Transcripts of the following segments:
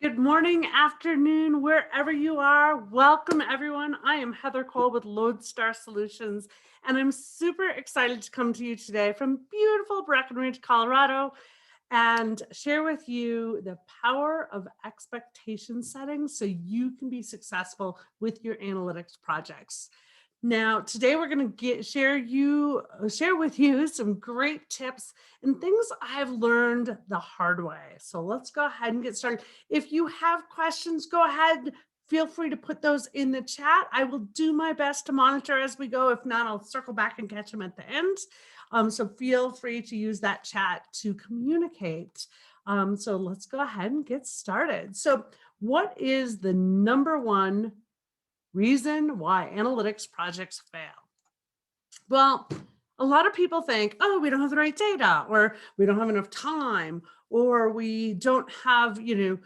Good morning, afternoon, wherever you are. Welcome, everyone. I am Heather Cole with Lodestar Solutions, and I'm super excited to come to you today from beautiful Breckenridge, Colorado, and share with you the power of expectation setting so you can be successful with your analytics projects. Now, today we're going to share with you some great tips and things I've learned the hard way. So let's go ahead and get started. If you have questions, go ahead. Feel free to put those in the chat. I will do my best to monitor as we go. If not, I'll circle back and catch them at the end. So feel free to use that chat to communicate. So let's go ahead and get started. So what is the number one reason why analytics projects fail? Well, a lot of people think, oh, we don't have the right data, or we don't have enough time, or we don't have, the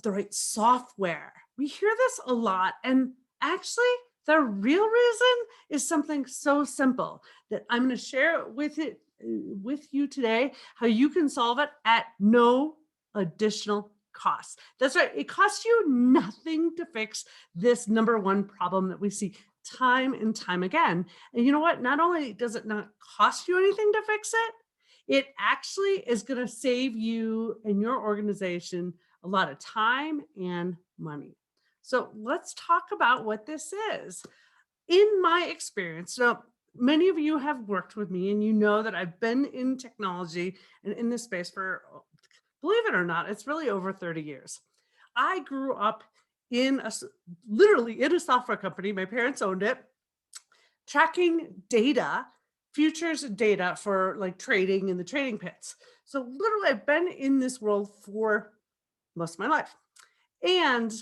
right software. We hear this a lot. And actually, the real reason is something so simple that I'm going to share with you today, how you can solve it at no additional cost. That's right. It costs you nothing to fix this number one problem that we see time and time again. And you know what? Not only does it not cost you anything to fix it, it actually is going to save you and your organization a lot of time and money. So let's talk about what this is. In my experience, so many of you have worked with me and you know that I've been in technology and in this space for, believe it or not, it's really over 30 years. I grew up literally in a software company. My parents owned it, tracking data, futures data for like trading in the trading pits. So literally I've been in this world for most of my life. And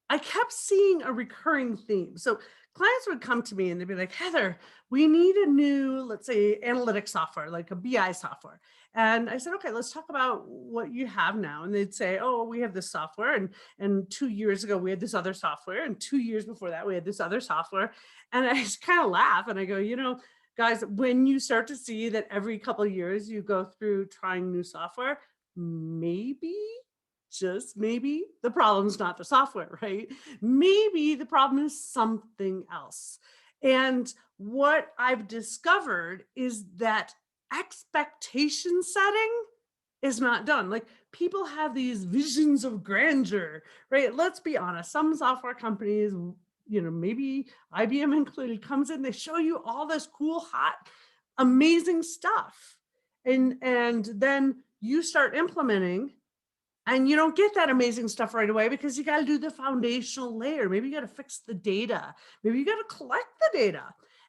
I kept seeing a recurring theme. So clients would come to me and they'd be like, Heather, we need a new, let's say, analytics software, like a BI software. And I said, okay, let's talk about what you have now. And they'd say, oh, we have this software. And 2 years ago, we had this other software. And 2 years before that, we had this other software. And I just kind of laugh and I go, guys, when you start to see that every couple of years you go through trying new software, maybe, just maybe, the problem's not the software, right? Maybe the problem is something else. And what I've discovered is that expectation setting is not done. Like, people have these visions of grandeur, right? Let's be honest. Some software companies, maybe IBM included, comes in, they show you all this cool, hot, amazing stuff. And then you start implementing and you don't get that amazing stuff right away because you got to do the foundational layer. Maybe you got to fix the data. Maybe you got to collect the data.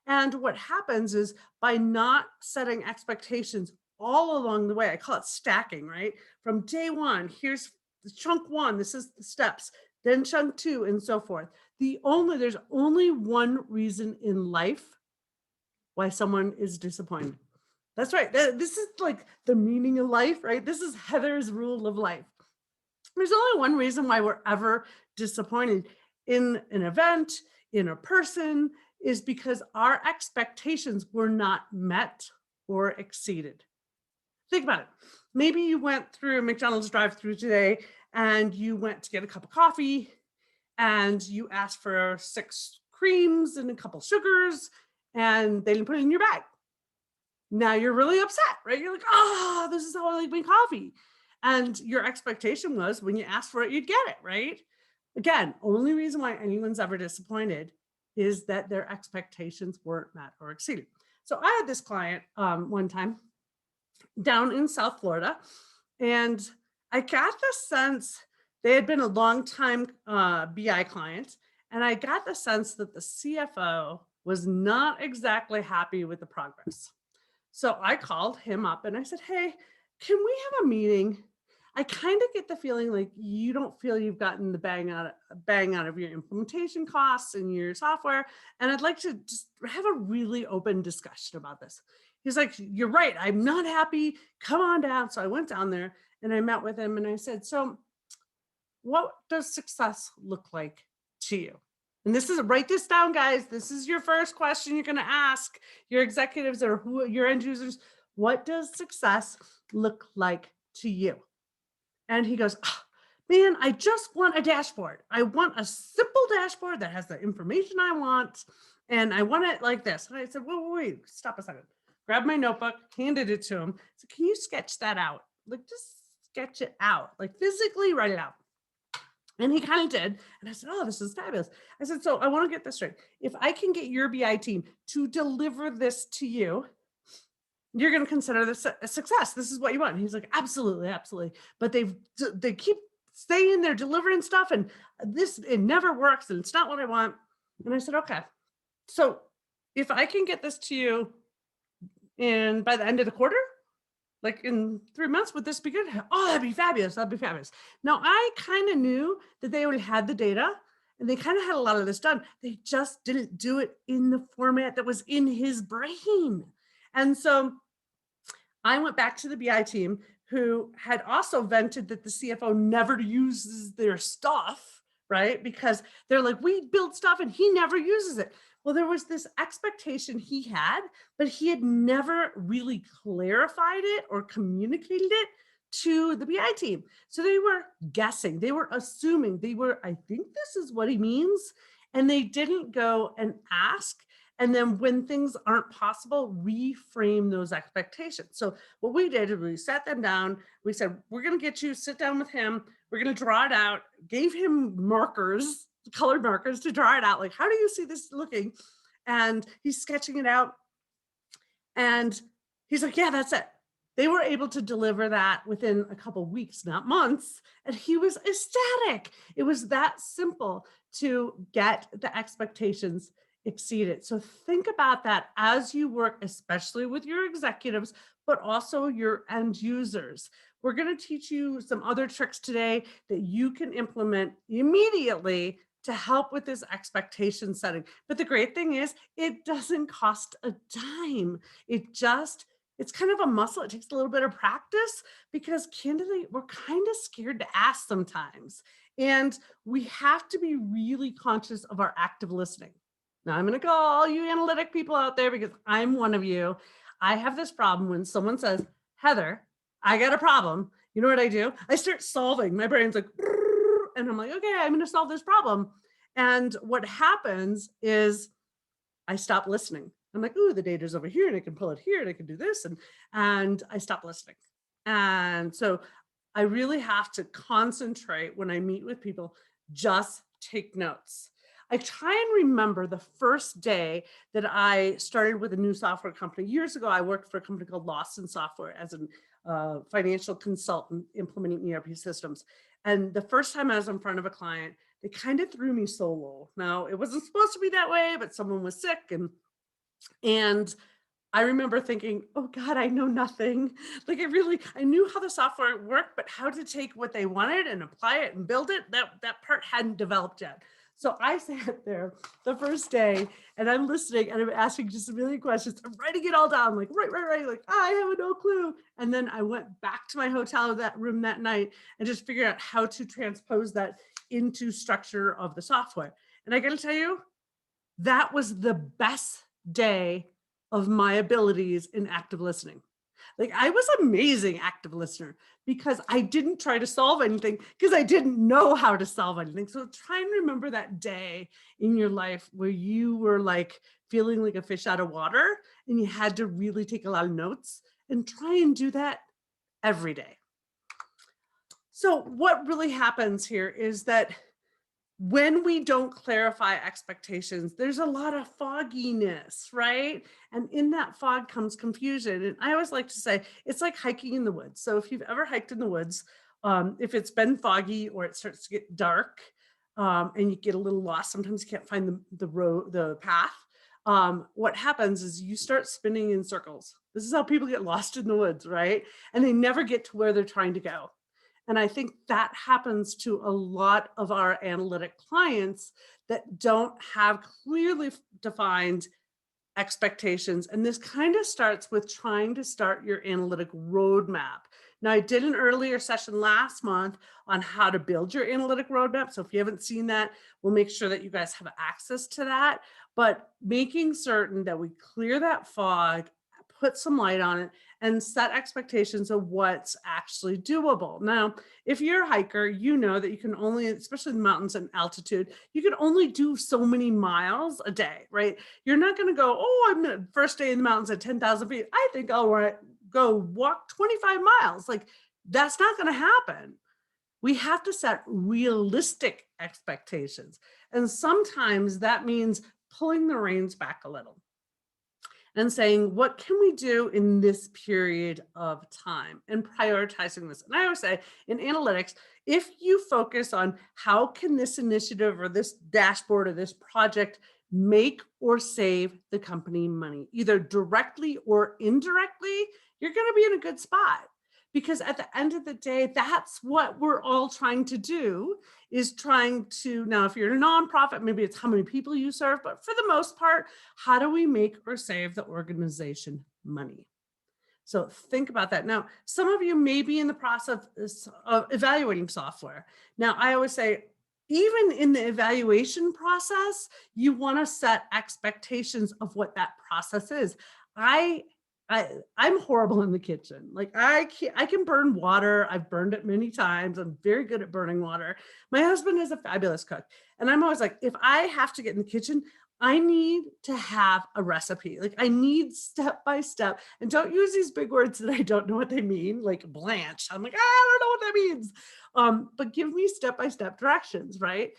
And what happens is, by not setting expectations all along the way, I call it stacking, right? From day one, here's the chunk one, this is the steps, then chunk two, and so forth. There's only one reason in life why someone is disappointed. That's right. This is like the meaning of life, right? This is Heather's rule of life. There's only one reason why we're ever disappointed in an event, in a person, is because our expectations were not met or exceeded. Think about it. Maybe you went through a McDonald's drive-through today and you went to get a cup of coffee and you asked for 6 creams and a couple sugars and they didn't put it in your bag. Now you're really upset, right? You're like, oh, this is how I like my coffee. And your expectation was when you asked for it, you'd get it, right? Again, only reason why anyone's ever disappointed is that their expectations weren't met or exceeded. So I had this client one time down in South Florida, and I got the sense they had been a long time BI client, and I got the sense that the CFO was not exactly happy with the progress. So I called him up and I said, hey, can we have a meeting? I kind of get the feeling like you don't feel you've gotten the bang out of your implementation costs and your software. And I'd like to just have a really open discussion about this. He's like, you're right. I'm not happy. Come on down. So I went down there and I met with him and I said, so what does success look like to you? And write this down, guys. This is your first question you're going to ask your executives or your end users. What does success look like to you? And he goes, oh, Man, I just want a dashboard. I want a simple dashboard that has the information I want, and I want it like this. And I said, wait, wait, wait, stop a second. Grabbed my notebook, handed it to him. So, can you sketch that out? Like, just sketch it out, like physically write it out. And he kind of did. And I said, oh, this is fabulous. I said, so I want to get this straight. If I can get your BI team to deliver this to you, you're going to consider this a success. This is what you want. And he's like, absolutely, absolutely. But they keep saying they're delivering stuff, and it never works, and it's not what I want. And I said, okay. So if I can get this to you in by the end of the quarter, like in 3 months, would this be good? Oh, that'd be fabulous. That'd be fabulous. Now I kind of knew that they already had the data and they kind of had a lot of this done. They just didn't do it in the format that was in his brain. And so I went back to the BI team who had also vented that the CFO never uses their stuff, right? Because they're like, we build stuff and he never uses it. Well, there was this expectation he had, but he had never really clarified it or communicated it to the BI team. So they were guessing, they were assuming, I think this is what he means. And they didn't go and ask. And then when things aren't possible, reframe those expectations. So what we did is we sat them down. We said, we're going to get you, sit down with him. We're going to draw it out, gave him markers, colored markers to draw it out. Like, how do you see this looking? And he's sketching it out. And he's like, yeah, that's it. They were able to deliver that within a couple of weeks, not months. And he was ecstatic. It was that simple to get the expectations exceeded. So think about that as you work, especially with your executives, but also your end users. We're going to teach you some other tricks today that you can implement immediately to help with this expectation setting. But the great thing is it doesn't cost a dime. It's kind of a muscle. It takes a little bit of practice because candidly, we're kind of scared to ask sometimes. And we have to be really conscious of our active listening. Now, I'm going to call all you analytic people out there because I'm one of you. I have this problem when someone says, Heather, I got a problem. You know what I do? I start solving. My brain's like, and I'm like, okay, I'm going to solve this problem. And what happens is I stop listening. I'm like, ooh, the data's over here and I can pull it here and I can do this. And I stop listening. And so I really have to concentrate when I meet with people, just take notes. I try and remember the first day that I started with a new software company. Years ago, I worked for a company called Lawson Software as a financial consultant implementing ERP systems. And the first time I was in front of a client, they kind of threw me solo. Now, it wasn't supposed to be that way, but someone was sick. And I remember thinking, oh God, I know nothing. Like I knew how the software worked, but how to take what they wanted and apply it and build it, that part hadn't developed yet. So I sat there the first day and I'm listening and I'm asking just a million questions. I'm writing it all down, like, right. Like, I have no clue. And then I went back to my hotel that room that night and just figured out how to transpose that into structure of the software. And I got to tell you, that was the best day of my abilities in active listening. Like, I was amazing active listener because I didn't try to solve anything because I didn't know how to solve anything. So try and remember that day in your life where you were like feeling like a fish out of water and you had to really take a lot of notes, and try and do that every day. So what really happens here is that when we don't clarify expectations, there's a lot of fogginess, right? And in that fog comes confusion. And I always like to say, it's like hiking in the woods. So if you've ever hiked in the woods, if it's been foggy or it starts to get dark and you get a little lost, sometimes you can't find the road, the path. What happens is you start spinning in circles. This is how people get lost in the woods, right? And they never get to where they're trying to go. And I think that happens to a lot of our analytic clients that don't have clearly defined expectations. And this kind of starts with trying to start your analytic roadmap. Now, I did an earlier session last month on how to build your analytic roadmap. So if you haven't seen that, we'll make sure that you guys have access to that. But making certain that we clear that fog, put some light on it, and set expectations of what's actually doable. Now, if you're a hiker, you know that you can only, especially in the mountains and altitude, you can only do so many miles a day, right? You're not going to go, oh, I'm the first day in the mountains at 10,000 feet. I think go walk 25 miles. Like, that's not going to happen. We have to set realistic expectations. And sometimes that means pulling the reins back a little and saying, what can we do in this period of time and prioritizing this? And I always say in analytics, if you focus on how can this initiative or this dashboard or this project make or save the company money, either directly or indirectly, you're going to be in a good spot. Because at the end of the day, that's what we're all trying to do, is trying to, now, if you're a nonprofit, maybe it's how many people you serve, but for the most part, how do we make or save the organization money? So think about that. Now, some of you may be in the process of evaluating software. Now, I always say, even in the evaluation process, you want to set expectations of what that process is. I I'm horrible in the kitchen. Like, I can burn water. I've burned it many times. I'm very good at burning water. My husband is a fabulous cook. And I'm always like, if I have to get in the kitchen, I need to have a recipe. Like, I need step by step. And don't use these big words that I don't know what they mean, like blanch. I'm like, I don't know what that means. But give me step by step directions, right?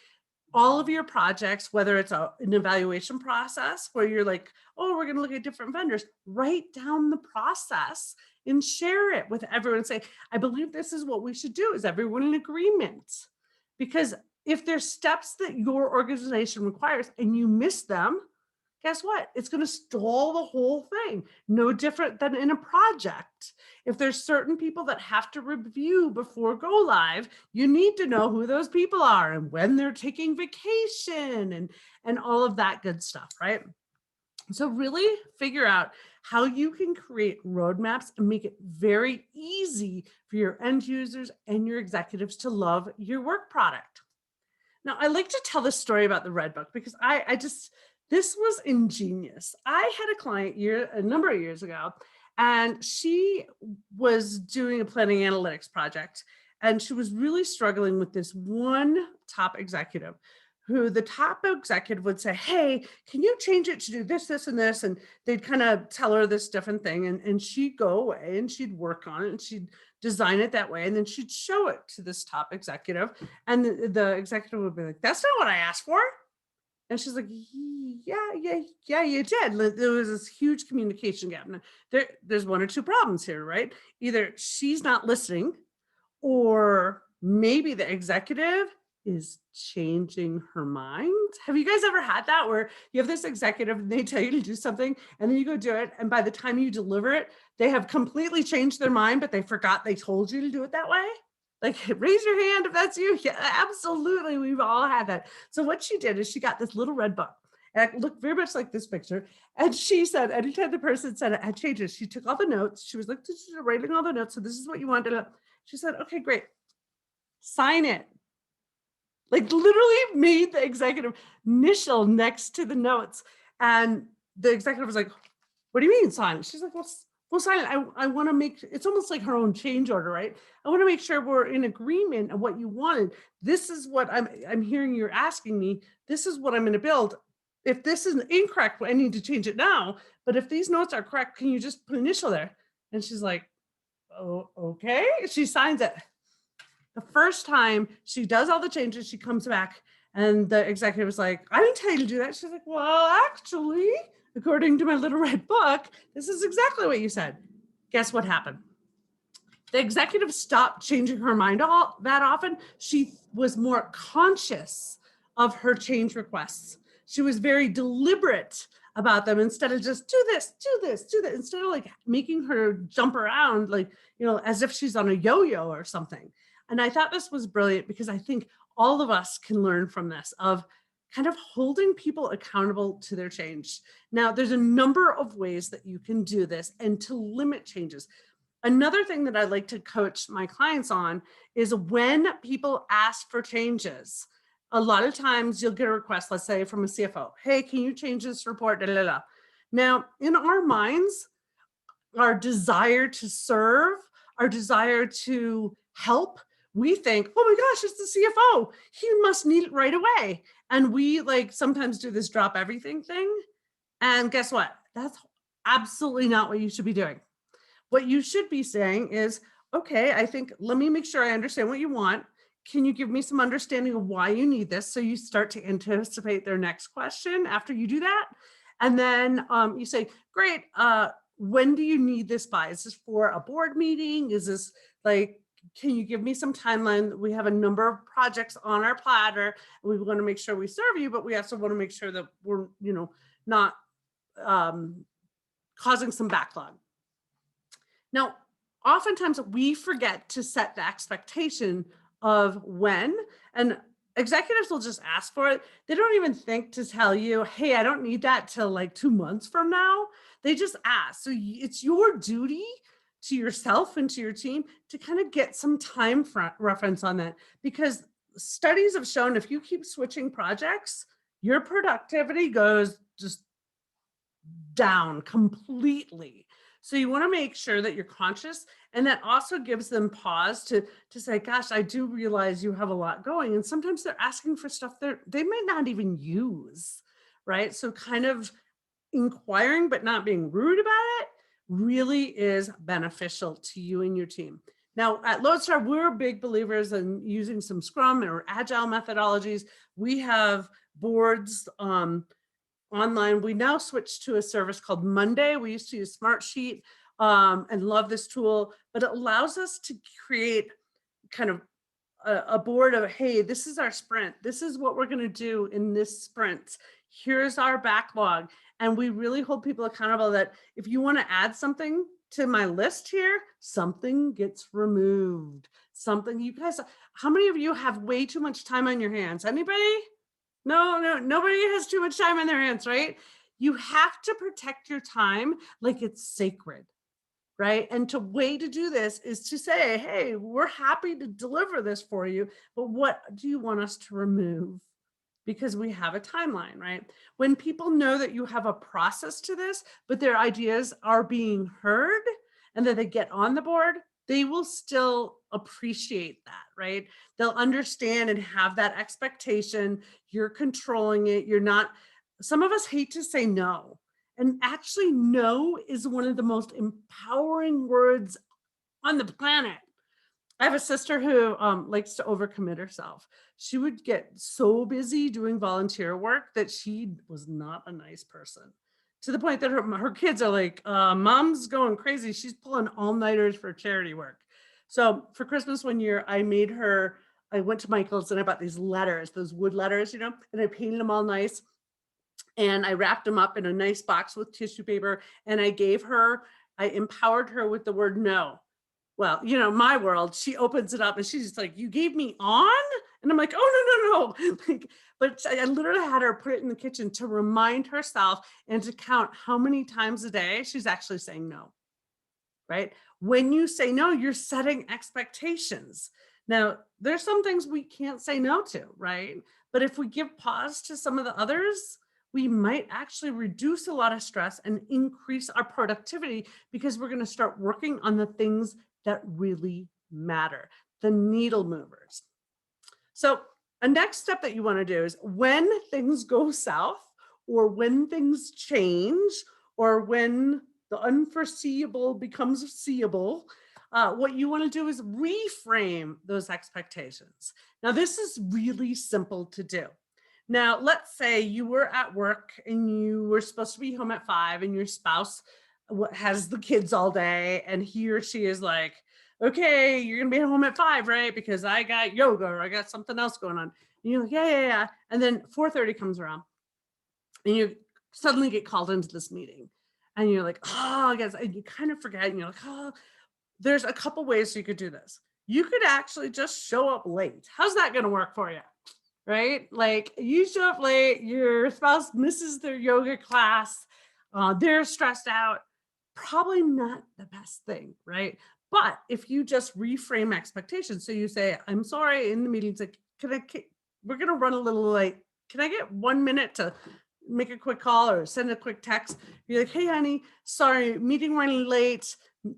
All of your projects, whether it's an evaluation process where you're like, oh, we're going to look at different vendors, write down the process and share it with everyone. Say, I believe this is what we should do. Is everyone in agreement? Because if there's steps that your organization requires and you miss them, guess what? It's going to stall the whole thing. No different than in a project. If there's certain people that have to review before go live, you need to know who those people are and when they're taking vacation and all of that good stuff, right? So really figure out how you can create roadmaps and make it very easy for your end users and your executives to love your work product. Now, I like to tell this story about the Red Book because this was ingenious. I had a client a number of years ago, and she was doing a planning analytics project, and she was really struggling with this one top executive who the top executive would say, hey, can you change it to do this, this, and this? And they'd kind of tell her this different thing. And she'd go away and she'd work on it and she'd design it that way. And then she'd show it to this top executive. And the executive would be like, that's not what I asked for. And she's like, yeah, you did. There was this huge communication gap. Now, there's one or two problems here, right? Either she's not listening, or maybe the executive is changing her mind. Have you guys ever had that where you have this executive and they tell you to do something and then you go do it, and by the time you deliver it, they have completely changed their mind, but they forgot they told you to do it that way? Like, raise your hand if that's you. Yeah, absolutely. We've all had that. So what she did is she got this little red book, and it looked very much like this picture. And she said, anytime the person said it had changes, she took all the notes. She was like, writing all the notes. So this is what you wanted to. She said, okay, great. Sign it. Like, literally made the executive initial next to the notes. And the executive was like, what do you mean sign it? She's like, well, sign it. I want to make, it's almost like her own change order, right? I want to make sure we're in agreement of what you wanted. This is what I'm hearing you're asking me. This is what I'm going to build. If this is incorrect, I need to change it now. But if these notes are correct, can you just put initial there? And she's like, oh, okay. She signs it. The first time she does all the changes, she comes back and the executive was like, I didn't tell you to do that. She's like, well, actually, according to my little red book, this is exactly what you said. Guess what happened? The executive stopped changing her mind all that often. She was more conscious of her change requests. She was very deliberate about them instead of just do this, do this, do that. Instead of like making her jump around, like, as if she's on a yo-yo or something. And I thought this was brilliant because I think all of us can learn from this, of kind of holding people accountable to their change. Now, there's a number of ways that you can do this and to limit changes. Another thing that I like to coach my clients on is when people ask for changes. A lot of times you'll get a request, let's say from a CFO, hey, can you change this report? Da, da, da. Now, in our minds, our desire to serve, our desire to help, we think, oh my gosh, it's the CFO. He must need it right away. And we like sometimes do this drop everything thing. And guess what? That's absolutely not what you should be doing. What you should be saying is, okay, I think let me make sure I understand what you want. Can you give me some understanding of why you need this? So you start to anticipate their next question after you do that. And then you say, great, when do you need this by? Is this for a board meeting? Is this like, can you give me some timeline? We have a number of projects on our platter. And we want to make sure we serve you, but we also want to make sure that we're, not causing some backlog. Now, oftentimes we forget to set the expectation of when, and executives will just ask for it. They don't even think to tell you, hey, I don't need that till like 2 months from now. They just ask. So it's your duty to yourself and to your team to kind of get some time reference on that, because studies have shown if you keep switching projects, your productivity goes just down completely. So you want to make sure that you're conscious, and that also gives them pause to say, gosh, I do realize you have a lot going. And sometimes they're asking for stuff they might not even use, right? So kind of inquiring but not being rude about it really is beneficial to you and your team. Now at Lodestar, we're big believers in using some Scrum or Agile methodologies. We have boards online. We now switched to a service called Monday. We used to use Smartsheet and love this tool, but it allows us to create kind of a board of, hey, this is our sprint. This is what we're going to do in this sprint. Here's our backlog. And we really hold people accountable that if you want to add something to my list here, something gets removed. Something, you guys, how many of you have way too much time on your hands? Anybody? No, nobody has too much time on their hands, right? You have to protect your time like it's sacred, right? And to way to do this is to say, hey, we're happy to deliver this for you, but what do you want us to remove? Because we have a timeline, right? When people know that you have a process to this, but their ideas are being heard and that they get on the board, they will still appreciate that, right? They'll understand and have that expectation. You're controlling it. You're not, some of us hate to say no. And actually, no is one of the most empowering words on the planet. I have a sister who likes to overcommit herself. She would get so busy doing volunteer work that she was not a nice person, to the point that her kids are like, mom's going crazy. She's pulling all-nighters for charity work. So for Christmas one year, I went to Michael's and I bought these letters, those wood letters, and I painted them all nice. And I wrapped them up in a nice box with tissue paper. And I empowered her with the word no. Well, my world, she opens it up and she's just like, you gave me on? And I'm like, oh, no. Like, but I literally had her put it in the kitchen to remind herself and to count how many times a day she's actually saying no, right? When you say no, you're setting expectations. Now, there's some things we can't say no to, right? But if we give pause to some of the others, we might actually reduce a lot of stress and increase our productivity, because we're going to start working on the things that really matter, the needle movers. So a next step that you want to do is when things go south, or when things change, or when the unforeseeable becomes seeable, what you want to do is reframe those expectations. Now, this is really simple to do. Now, let's say you were at work and you were supposed to be home at 5 and your spouse has the kids all day and he or she is like, okay, you're going to be home at 5, right? Because I got yoga or I got something else going on. And you're like, yeah. And then 4:30 comes around and you suddenly get called into this meeting and you're like, oh, I guess, and you kind of forget and you're like, oh, there's a couple ways you could do this. You could actually just show up late. How's that going to work for you? Right? Like you show up late, your spouse misses their yoga class, they're stressed out, probably not the best thing, right? But if you just reframe expectations, so you say, I'm sorry, in the meetings, like, we're going to run a little late. Can I get 1 minute to make a quick call or send a quick text. You're like, hey, honey, sorry, meeting running late.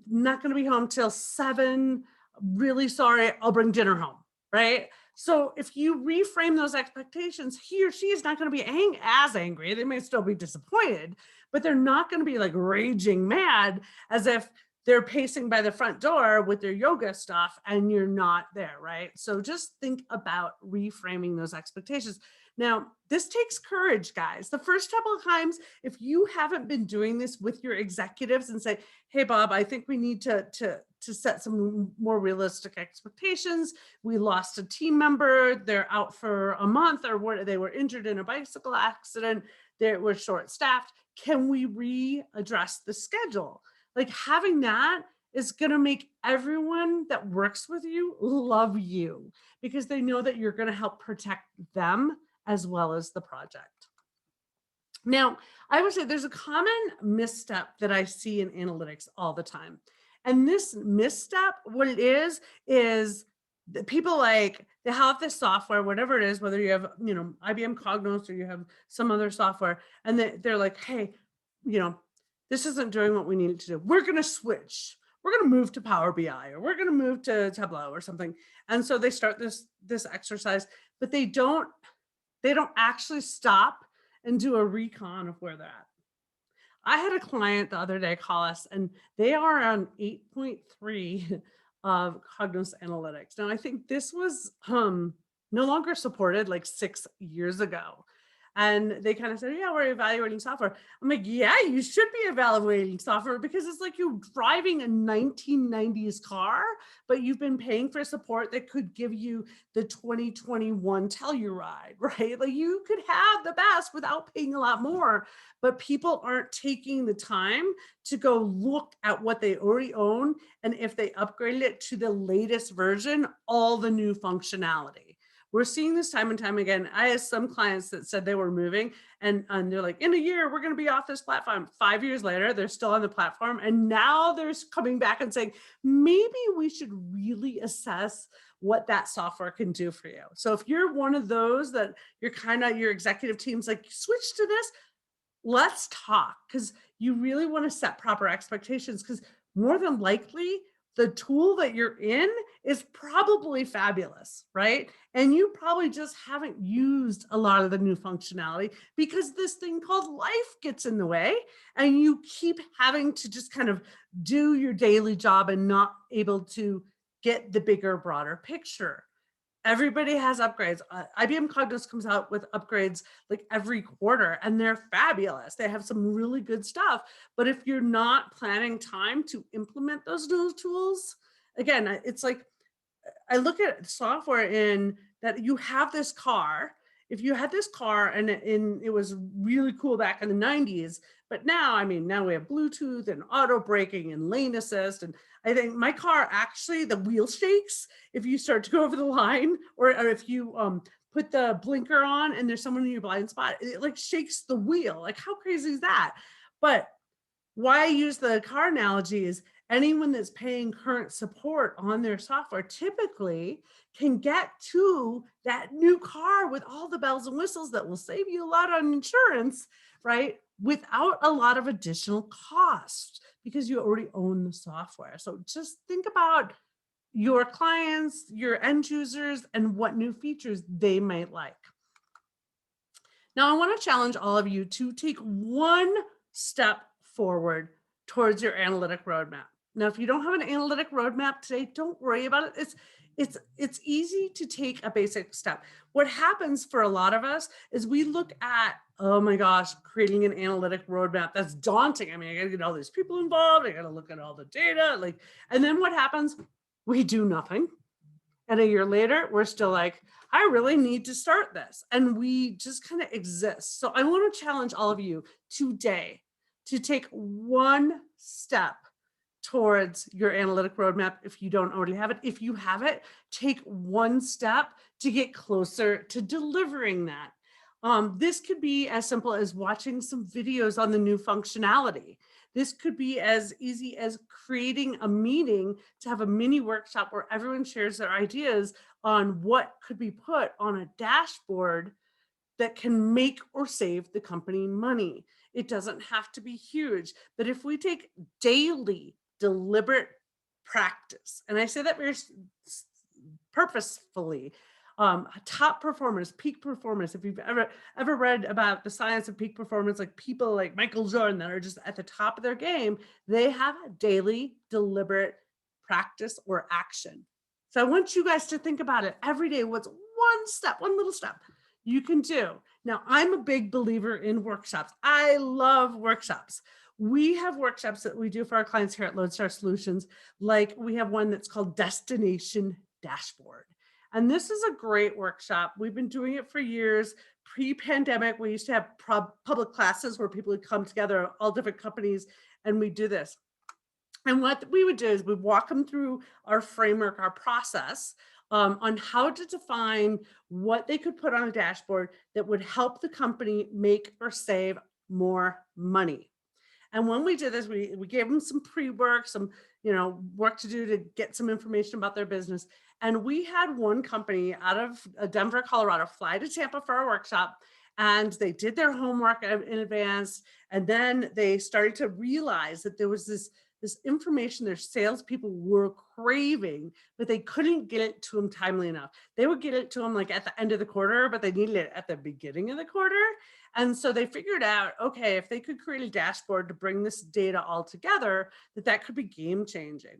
Not going to be home till 7. Really sorry. I'll bring dinner home. Right. So if you reframe those expectations, he or she is not going to be as angry. They may still be disappointed, but they're not going to be like raging mad as if they're pacing by the front door with their yoga stuff and you're not there, right? So just think about reframing those expectations. Now, this takes courage, guys. The first couple of times, if you haven't been doing this with your executives and say, "Hey, Bob, I think we need to set some more realistic expectations. We lost a team member. They're out for a month, or they were injured in a bicycle accident. They were short staffed. Can we readdress the schedule?" Like having that is going to make everyone that works with you love you because they know that you're going to help protect them as well as the project. Now, I would say there's a common misstep that I see in analytics all the time. And this misstep, what it is that people like they have this software, whatever it is, whether you have, IBM Cognos or you have some other software, and they're like, hey, you know, this isn't doing what we need it to do. We're going to switch. We're going to move to Power BI or we're going to move to Tableau or something. And so they start this exercise, but they don't actually stop and do a recon of where they're at. I had a client the other day call us, and they are on 8.3 of Cognos Analytics. Now, I think this was no longer supported like 6 years ago. And they kind of said, yeah, we're evaluating software. I'm like, yeah, you should be evaluating software because it's like you driving a 1990s car, but you've been paying for support that could give you the 2021 Telluride, right? Like you could have the best without paying a lot more, but people aren't taking the time to go look at what they already own. And if they upgraded it to the latest version, all the new functionality. We're seeing this time and time again. I had some clients that said they were moving and they're like, in a year, we're going to be off this platform. 5 years later, they're still on the platform. And now they're coming back and saying, maybe we should really assess what that software can do for you. So if you're one of those that your executive team's like, switch to this, let's talk because you really want to set proper expectations because more than likely the tool that you're in is probably fabulous, right? And you probably just haven't used a lot of the new functionality because this thing called life gets in the way and you keep having to just kind of do your daily job and not able to get the bigger, broader picture. Everybody has upgrades. IBM Cognos comes out with upgrades like every quarter, and they're fabulous. They have some really good stuff. But if you're not planning time to implement those new tools, again, it's like I look at software in that you have this car. If you had this car and it was really cool back in the 90s, but now, I mean, now we have Bluetooth and auto braking and lane assist. And I think my car actually, the wheel shakes if you start to go over the line or if you put the blinker on and there's someone in your blind spot, it like shakes the wheel. Like, how crazy is that? But why I use the car analogy is anyone that's paying current support on their software typically can get to that new car with all the bells and whistles that will save you a lot on insurance, right? Without a lot of additional cost because you already own the software. So just think about your clients, your end users, and what new features they might like. Now, I want to challenge all of you to take one step forward towards your analytic roadmap. Now, if you don't have an analytic roadmap today, don't worry about it. It's easy to take a basic step. What happens for a lot of us is we look at, oh my gosh, creating an analytic roadmap. That's daunting. I mean, I got to get all these people involved. I got to look at all the data. And then what happens? We do nothing. And a year later, we're still like, I really need to start this. And we just kind of exist. So I want to challenge all of you today to take one step towards your analytic roadmap if you don't already have it. If you have it, take one step to get closer to delivering that. This could be as simple as watching some videos on the new functionality. This could be as easy as creating a meeting to have a mini workshop where everyone shares their ideas on what could be put on a dashboard that can make or save the company money. It doesn't have to be huge, but if we take daily deliberate practice, and I say that very purposefully, top performers, peak performance. If you've ever read about the science of peak performance, like people like Michael Jordan that are just at the top of their game, they have a daily deliberate practice or action. So I want you guys to think about it every day. What's one step, one little step you can do? Now, I'm a big believer in workshops. I love workshops. We have workshops that we do for our clients here at Lodestar Solutions. Like we have one that's called Destination Dashboard. And this is a great workshop. We've been doing it for years. Pre-pandemic, we used to have public classes where people would come together, all different companies, and we do this. And what we would do is we'd walk them through our framework, our process on how to define what they could put on a dashboard that would help the company make or save more money. And when we did this, we gave them some pre-work, some, work to do to get some information about their business. And we had one company out of Denver, Colorado, fly to Tampa for our workshop. And they did their homework in advance. And then they started to realize that there was this information their salespeople were craving, but they couldn't get it to them timely enough. They would get it to them like at the end of the quarter, but they needed it at the beginning of the quarter. And so they figured out, okay, if they could create a dashboard to bring this data all together, that could be game changing.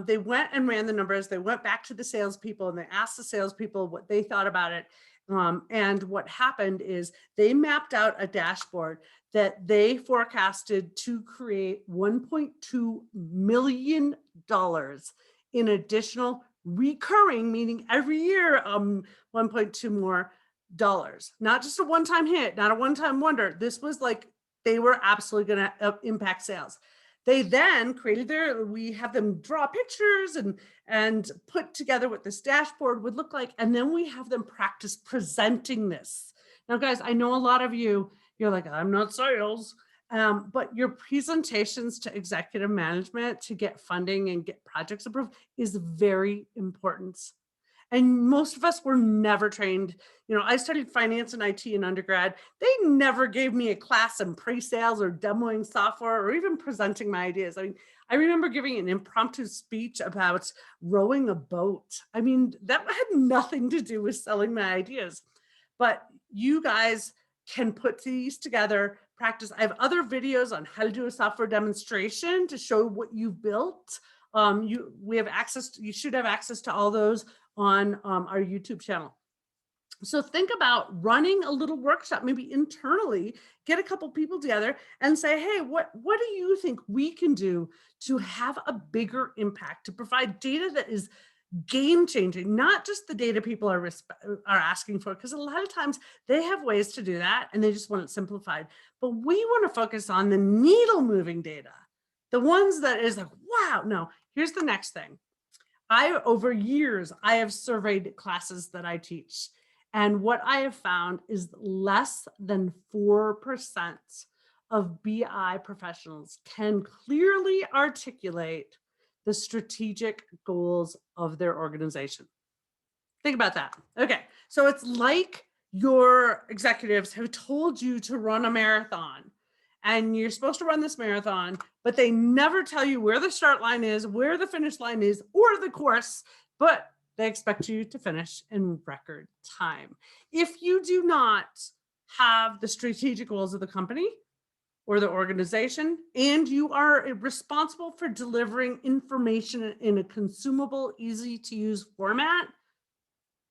They went and ran the numbers. They went back to the salespeople and they asked the salespeople what they thought about it. And what happened is they mapped out a dashboard that they forecasted to create $1.2 million in additional recurring, meaning every year, 1.2 more dollars, not just a one-time hit, not a one-time wonder. This was like, they were absolutely going to impact sales. They then we have them draw pictures and put together what this dashboard would look like. And then we have them practice presenting this. Now, guys, I know a lot of you're like, I'm not sales, but your presentations to executive management to get funding and get projects approved is very important. And most of us were never trained. I studied finance and IT in undergrad. They never gave me a class in pre-sales or demoing software or even presenting my ideas. I remember giving an impromptu speech about rowing a boat. That had nothing to do with selling my ideas. But you guys can put these together, practice. I have other videos on how to do a software demonstration to show what you've built. You should have access to all those on our YouTube channel. So think about running a little workshop, maybe internally, get a couple people together and say, hey, what do you think we can do to have a bigger impact, to provide data that is game changing, not just the data people are asking for, because a lot of times they have ways to do that and they just want it simplified. But we want to focus on the needle moving data, the ones that is like, wow. No, here's the next thing. Over years, I have surveyed classes that I teach. And what I have found is less than 4% of BI professionals can clearly articulate the strategic goals of their organization. Think about that. Okay, so it's like your executives have told you to run a marathon and you're supposed to run this marathon, but they never tell you where the start line is, where the finish line is, or the course, but they expect you to finish in record time. If you do not have the strategic goals of the company or the organization, and you are responsible for delivering information in a consumable, easy to use format,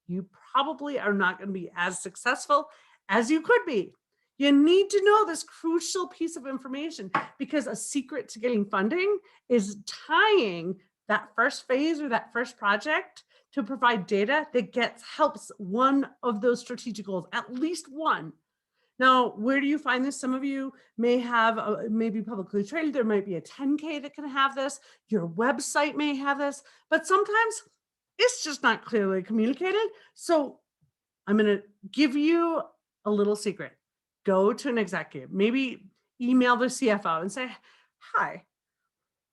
you probably are not going to be as successful as you could be. You need to know this crucial piece of information, because a secret to getting funding is tying that first phase or that first project to provide data that helps one of those strategic goals, at least one. Now, where do you find this? Some of you may have, maybe publicly traded, there might be a 10K that can have this. Your website may have this, but sometimes it's just not clearly communicated. So I'm going to give you a little secret. Go to an executive, maybe email the CFO and say, hi,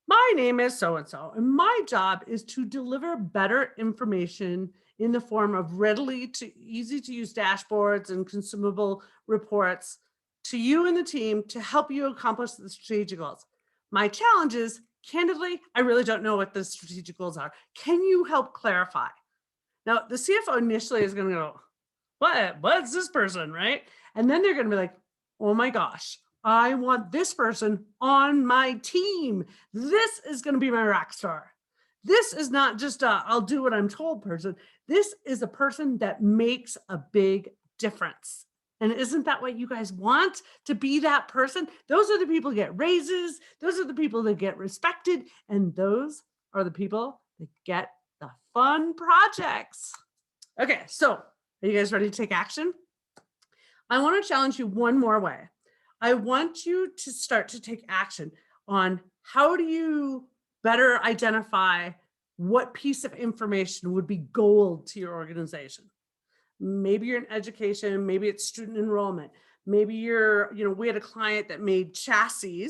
My name is so and so, and my job is to deliver better information in the form of readily to easy to use dashboards and consumable reports to you and the team to help you accomplish the strategic goals. My challenge is, candidly, I really don't know what the strategic goals are. Can you help clarify? Now, the CFO initially is going to go, what's this person, right? And then they're going to be like, oh my gosh, I want this person on my team. This is going to be my rock star. This is not just a I'll do what I'm told person. This is a person that makes a big difference. And isn't that what you guys want, to be that person? Those are the people that get raises. Those are the people that get respected. And those are the people that get the fun projects. Okay, so are you guys ready to take action? I want to challenge you one more way. I want you to start to take action on how do you better identify what piece of information would be gold to your organization. Maybe you're in education, maybe it's student enrollment, maybe we had a client that made chassis,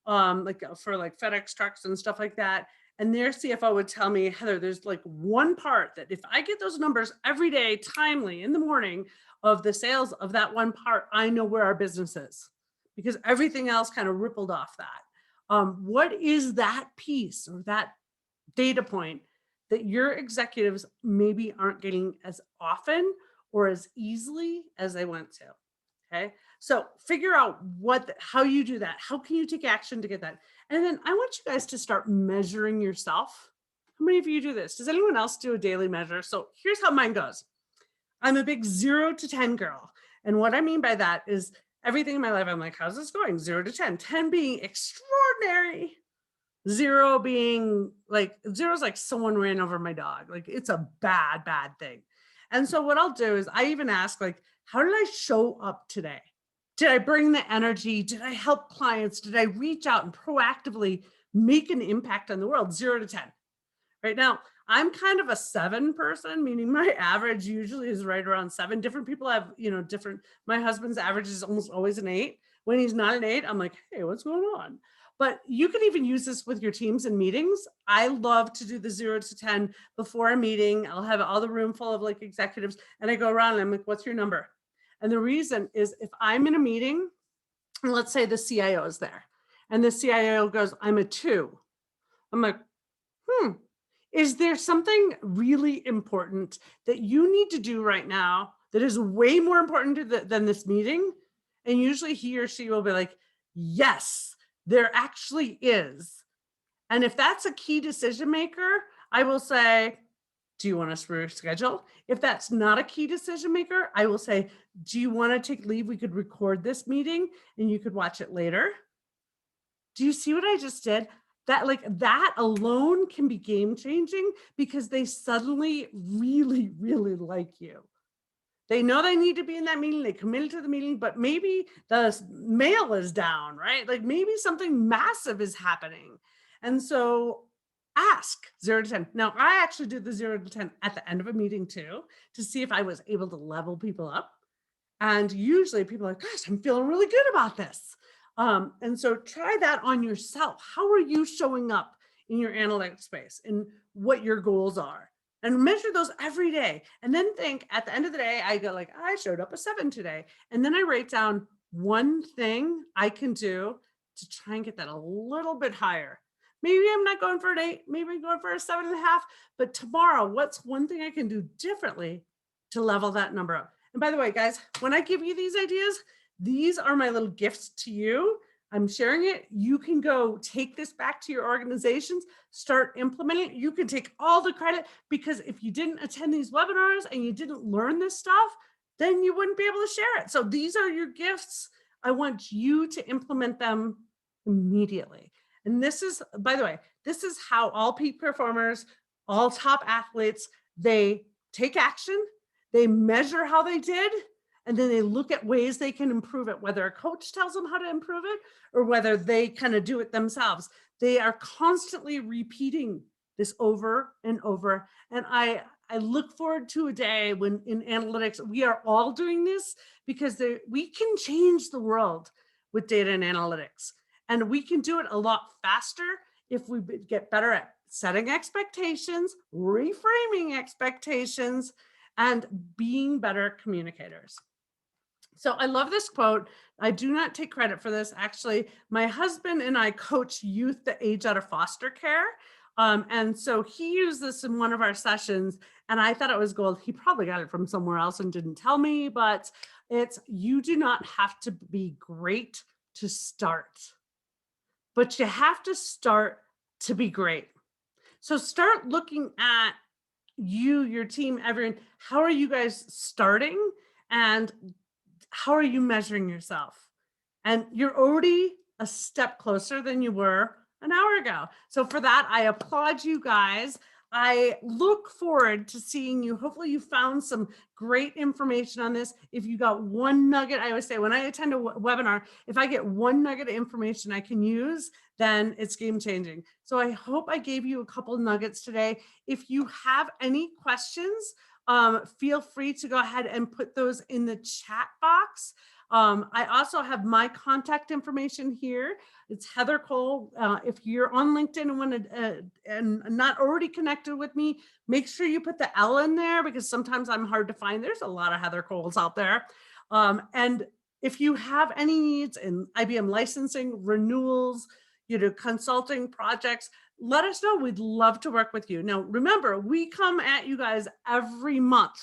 for like FedEx trucks and stuff like that. And their CFO would tell me, Heather, there's like one part that if I get those numbers every day, timely in the morning of the sales of that one part, I know where our business is because everything else kind of rippled off that. What is that piece or that data point that your executives maybe aren't getting as often or as easily as they want to? Okay. So figure out how you do that. How can you take action to get that? And then I want you guys to start measuring yourself. How many of you do this? Does anyone else do a daily measure? So here's how mine goes. I'm a big 0 to 10 girl. And what I mean by that is everything in my life, I'm like, how's this going? 0 to 10, 10 being extraordinary, 0 being like 0 is like someone ran over my dog. Like it's a bad, bad thing. And so what I'll do is I even ask, like, how did I show up today? Did I bring the energy? Did I help clients? Did I reach out and proactively make an impact on the world? 0 to 10. Right now, I'm kind of a 7 person, meaning my average usually is right around 7. Different people have, different. My husband's average is almost always an 8. When he's not an 8, I'm like, hey, what's going on? But you can even use this with your teams and meetings. I love to do the 0 to 10 before a meeting. I'll have all the room full of like executives and I go around and I'm like, what's your number? And the reason is if I'm in a meeting, and let's say the CIO is there and the CIO goes, I'm a 2. I'm like, is there something really important that you need to do right now that is way more important than this meeting? And usually he or she will be like, yes, there actually is. And if that's a key decision maker, I will say, do you want us to reschedule? If that's not a key decision maker, I will say, do you want to take leave? We could record this meeting and you could watch it later. Do you see what I just did? That alone can be game changing because they suddenly really, really like you. They know they need to be in that meeting. They committed to the meeting, but maybe the mail is down, right? Like maybe something massive is happening. And so ask 0 to 10. Now, I actually do the 0 to 10 at the end of a meeting too, to see if I was able to level people up. And usually people are like, gosh, I'm feeling really good about this. And so try that on yourself. How are you showing up in your analytics space and what your goals are? And measure those every day. And then think at the end of the day, I go like, I showed up a 7 today. And then I write down one thing I can do to try and get that a little bit higher. Maybe I'm not going for an 8, maybe I'm going for a 7.5. But tomorrow, what's one thing I can do differently to level that number up? And by the way, guys, when I give you these ideas, these are my little gifts to you. I'm sharing it. You can go take this back to your organizations, start implementing it. You can take all the credit because if you didn't attend these webinars and you didn't learn this stuff, then you wouldn't be able to share it. So these are your gifts. I want you to implement them immediately. And this is, by the way, this is how all peak performers, all top athletes, they take action, they measure how they did, and then they look at ways they can improve it, whether a coach tells them how to improve it or whether they kind of do it themselves. They are constantly repeating this over and over. And I look forward to a day when in analytics, we are all doing this because we can change the world with data and analytics. And we can do it a lot faster if we get better at setting expectations, reframing expectations, and being better communicators. So I love this quote. I do not take credit for this. Actually, my husband and I coach youth that age out of foster care. And so he used this in one of our sessions, and I thought it was gold. He probably got it from somewhere else and didn't tell me, but it's, you do not have to be great to start, but you have to start to be great. So start looking at you, your team, everyone. How are you guys starting? And how are you measuring yourself? And you're already a step closer than you were an hour ago. So for that, I applaud you guys. I look forward to seeing you. Hopefully you found some great information on this. If you got one nugget, I always say when I attend a webinar, if I get one nugget of information I can use, then it's game changing. So I hope I gave you a couple nuggets today. If you have any questions, feel free to go ahead and put those in the chat box. I also have my contact information here. It's Heather Cole. If you're on LinkedIn and want to, and not already connected with me, make sure you put the L in there, because sometimes I'm hard to find. There's a lot of Heather Coles out there. And if you have any needs in IBM licensing, renewals, consulting projects, let us know. We'd love to work with you. Now, remember, we come at you guys every month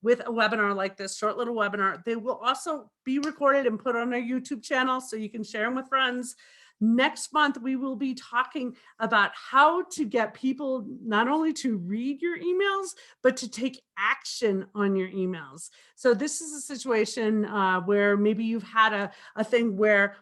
with a webinar like this, short little webinar. They will also be recorded and put on our YouTube channel so you can share them with friends. Next month, we will be talking about how to get people not only to read your emails, but to take action on your emails. So this is a situation where maybe you've had a thing where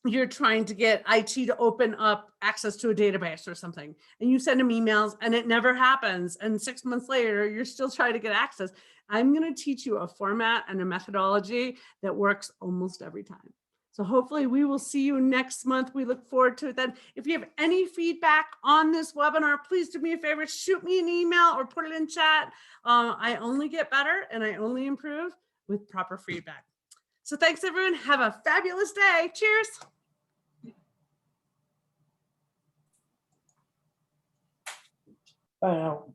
you're trying to get IT to open up access to a database or something, and you send them emails and it never happens. And 6 months later, you're still trying to get access. I'm going to teach you a format and a methodology that works almost every time. So hopefully we will see you next month. We look forward to it then. If you have any feedback on this webinar, please do me a favor, shoot me an email or put it in chat. I only get better and I only improve with proper feedback. So thanks everyone. Have a fabulous day. Cheers. Bye now.